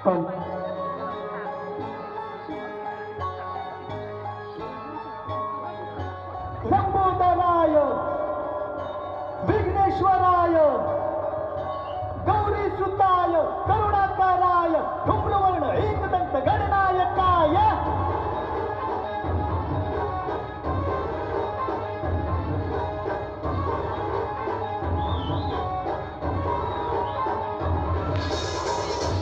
पण लंबोदराय विघ्नेश्वराय गौरी सुताय करुणाकाराय धूम्रवर्ण एकदंत गणनायकाय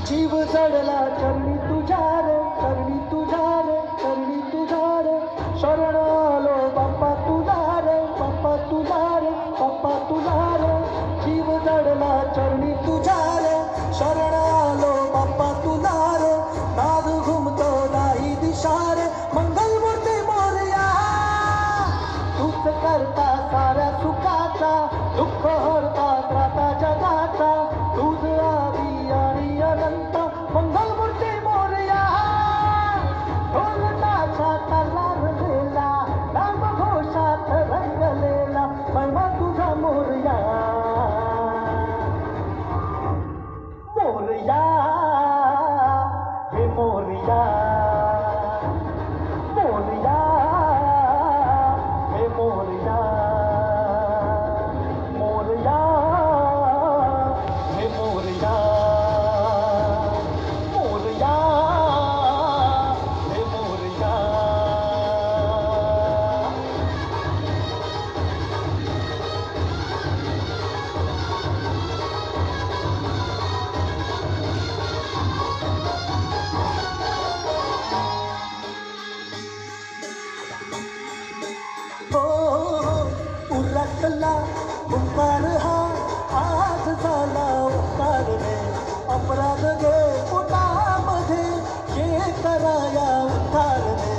जीव जडला चरणी तुझ्या रे चरणी तुझ्या रे चरणी तुझ्या रे शरण आलो बाप्पा तुझा रे बाप्पा तुझा रे बाप्पा तुझा रे जीव जडला चरणी तुझ्या रे शरण आलो बाप्पा तुझा रे नाद घुमतो नाही दिशा रे मंगलमूर्ती मोरया तूच करता साऱ्या सुखाचा दुःख हरता त्राता जगाचा तुझ आदी आणि अनंत मंगलमूर्ती मोरया ढोलताच्या तालार गेला नामघोषात रंगलेला महिमा तुझा मोरया मोरया हे मोरया मोरया हे मोरया मोरया हे मोरया मोरया हे मोरया हो उरकला उकार हा आज झाला उकार रे अपराध गे पोटामध्ये ये कराया उद्धार रे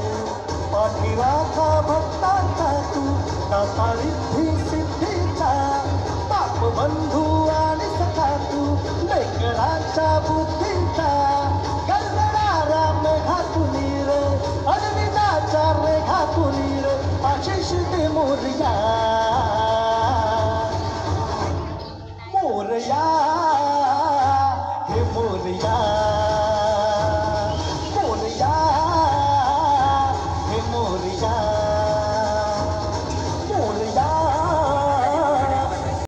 पाठीराखा भक्तांचा तू दाता रिद्धी सिद्धीचा बाप बंधू आणि सखा तू लेकरांच्या बुद्धीचा गरगणारा मेघातुनी रे अडविदाचा रेघातुनी रे आशिष दे मोरया मोरया हे मोरया